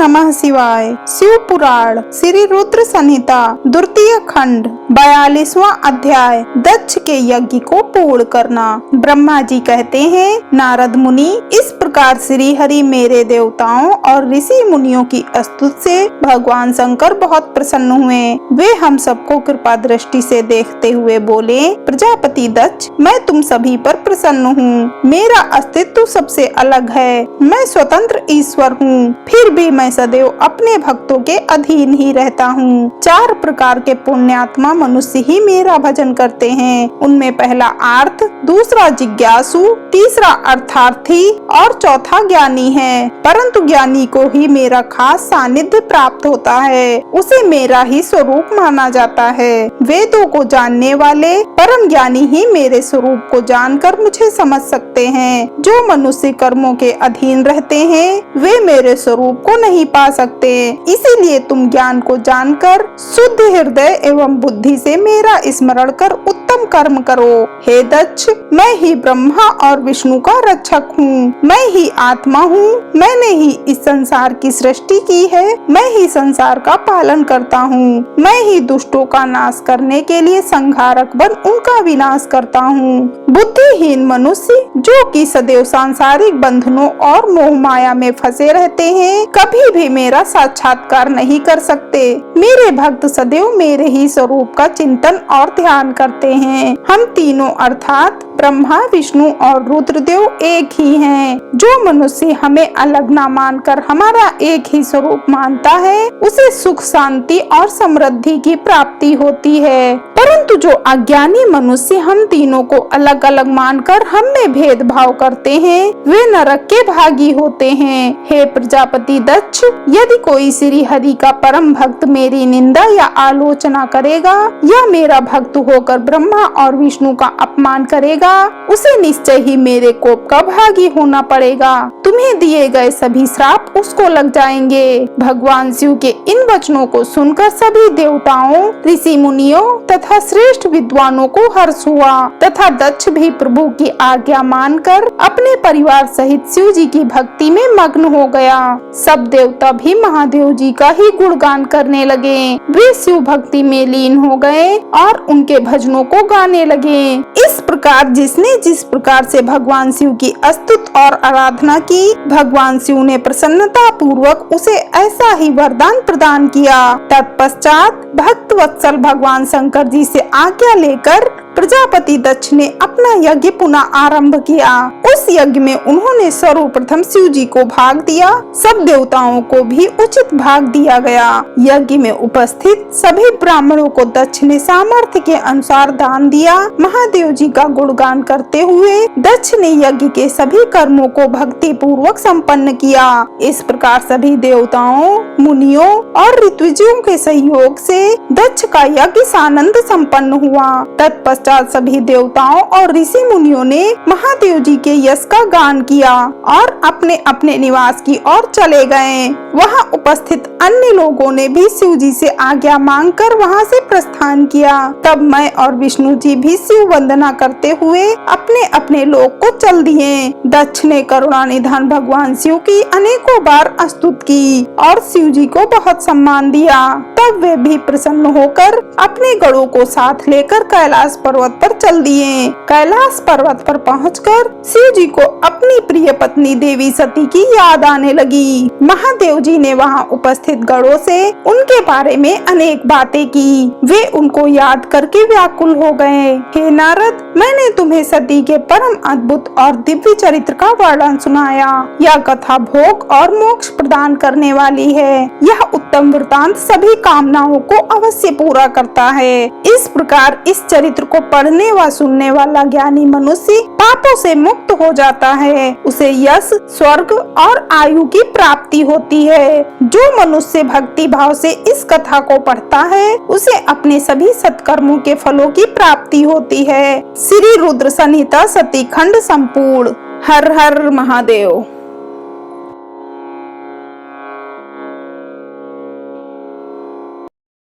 नमः शिवाय। शिव पुराण श्री रुद्र संहिता द्वितीय खंड 42वां अध्याय दक्ष के यज्ञ को पूर्ण करना। ब्रह्मा जी कहते हैं, नारद मुनि, इस प्रकार श्री हरि मेरे देवताओं और ऋषि मुनियों की स्तुति से भगवान शंकर बहुत प्रसन्न हुए। वे हम सबको कृपा दृष्टि से देखते हुए बोले, प्रजापति दक्ष, मैं तुम सभी पर प्रसन्न हूँ। मेरा अस्तित्व सबसे अलग है। मैं स्वतंत्र ईश्वर हूँ, फिर भी मैं सदैव अपने भक्तों के अधीन ही रहता हूँ। 4 प्रकार के पुण्यात्मा मनुष्य ही मेरा भजन करते हैं। उनमें पहला आर्थ, दूसरा जिज्ञासु, तीसरा अर्थार्थी और चौथा ज्ञानी है। परंतु ज्ञानी को ही मेरा खास सानिध्य प्राप्त होता है, उसे मेरा ही स्वरूप माना जाता है। वेदों को जानने वाले परम ज्ञानी ही मेरे स्वरूप को जानकर मुझे समझ सकते हैं। जो मनुष्य कर्मों के अधीन रहते हैं वे मेरे स्वरूप को नहीं पा सकते। इसीलिए तुम ज्ञान को जानकर शुद्ध हृदय एवं बुद्धि से मेरा स्मरण कर उत्तम कर्म करो। हे दक्ष, मैं ही ब्रह्मा और विष्णु का रक्षक हूँ। मैं ही आत्मा हूँ। मैंने ही इस संसार की सृष्टि की है। मैं ही संसार का पालन करता हूँ। मैं ही दुष्टों का नाश करने के लिए संहारक बन उनका विनाश करता हूँ। बुद्धिहीन मनुष्य जो कि सदैव सांसारिक बंधनों और मोह माया में फंसे रहते हैं, कभी भी मेरा साक्षात्कार नहीं कर सकते। मेरे भक्त सदैव मेरे ही स्वरूप का चिंतन और ध्यान करते हैं। हम तीनों अर्थात ब्रह्मा, विष्णु और रुद्रदेव एक ही हैं। जो मनुष्य हमें अलग ना मानकर हमारा एक ही स्वरूप मानता है, उसे सुख, शांति और समृद्धि की प्राप्ति होती है। परंतु जो अज्ञानी मनुष्य हम तीनों को अलग अलग मानकर हम में भेदभाव करते हैं, वे नरक के भागी होते हैं। हे प्रजापति दक्ष, यदि कोई श्री हरि का परम भक्त मेरी निंदा या आलोचना करेगा या मेरा भक्त होकर ब्रह्मा और विष्णु का अपमान करेगा, उसे निश्चय ही मेरे कोप का भागी होना पड़ेगा। तुम्हें दिए गए सभी श्राप उसको लग जाएंगे। भगवान शिव के इन वचनों को सुनकर सभी देवताओं, ऋषि मुनियों तथा श्रेष्ठ विद्वानों को हर्ष हुआ तथा दक्ष भी प्रभु की आज्ञा मानकर अपने परिवार सहित शिव जी की भक्ति में मग्न हो गया। सब देवता भी महादेव जी का ही गुणगान करने लगे। वे शिव भक्ति में लीन हो गए और उनके भजनों को गाने लगे। इस प्रकार जिसने जिस प्रकार से भगवान शिव की स्तुति और आराधना की, भगवान शिव ने प्रसन्नता पूर्वक उसे ऐसा ही वरदान प्रदान किया। तत्पश्चात भक्त वत्सल भगवान शंकर जी से आज्ञा लेकर प्रजापति दक्ष ने अपना यज्ञ पुनः आरंभ किया। उस यज्ञ में उन्होंने सर्वप्रथम शिव जी को भाग दिया। सब देवताओं को भी उचित भाग दिया गया। यज्ञ में उपस्थित सभी ब्राह्मणों को दक्ष ने सामर्थ्य के अनुसार दान दिया। महादेव जी का गुणगान करते हुए दक्ष ने यज्ञ के सभी कर्मों को भक्ति पूर्वक संपन्न किया। इस प्रकार सभी देवताओं, मुनियों और ऋत्विजों के सहयोग से दक्ष का यज्ञ सानंद संपन्न हुआ। तत्पश्चात सभी देवताओं और ऋषि मुनियों ने महादेव जी के यश का गान किया और अपने अपने निवास की ओर चले गए। वहां उपस्थित अन्य लोगों ने भी शिव जी से आज्ञा मांगकर वहां से प्रस्थान किया। तब मैं और विष्णु जी भी शिव वंदना करते हुए अपने अपने लोक को चल दिए। दक्ष ने करुणा निधान भगवान शिव की अनेकों बार स्तुति की और शिव जी को बहुत सम्मान दिया। तब वे भी प्रसन्न होकर अपने गणों को साथ लेकर कैलाश पर्वत पर चल दिए। कैलाश पर्वत पर पहुंचकर शिव जी को अपनी प्रिय पत्नी देवी सती की याद आने लगी। महादेव जी ने वहां उपस्थित गणों से उनके बारे में अनेक बातें की। वे उनको याद करके व्याकुल हो गए। हे नारद, मैंने तुम्हें सती के परम अद्भुत और दिव्य चरित्र का वर्णन सुनाया। यह कथा भोग और मोक्ष प्रदान करने वाली है। यह उत्तम वृतांत सभी कामनाओं को अवश्य पूरा करता है। इस प्रकार इस चरित्र को पढ़ने व सुनने वाला ज्ञानी मनुष्य पापों से मुक्त हो जाता है। उसे यश, स्वर्ग और आयु की प्राप्ति होती है। जो मनुष्य भक्ति भाव से इस कथा को पढ़ता है, उसे अपने सभी सत्कर्मों के फलों की प्राप्ति होती है। श्री रुद्र संहिता सती खंड संपूर्ण। हर हर महादेव।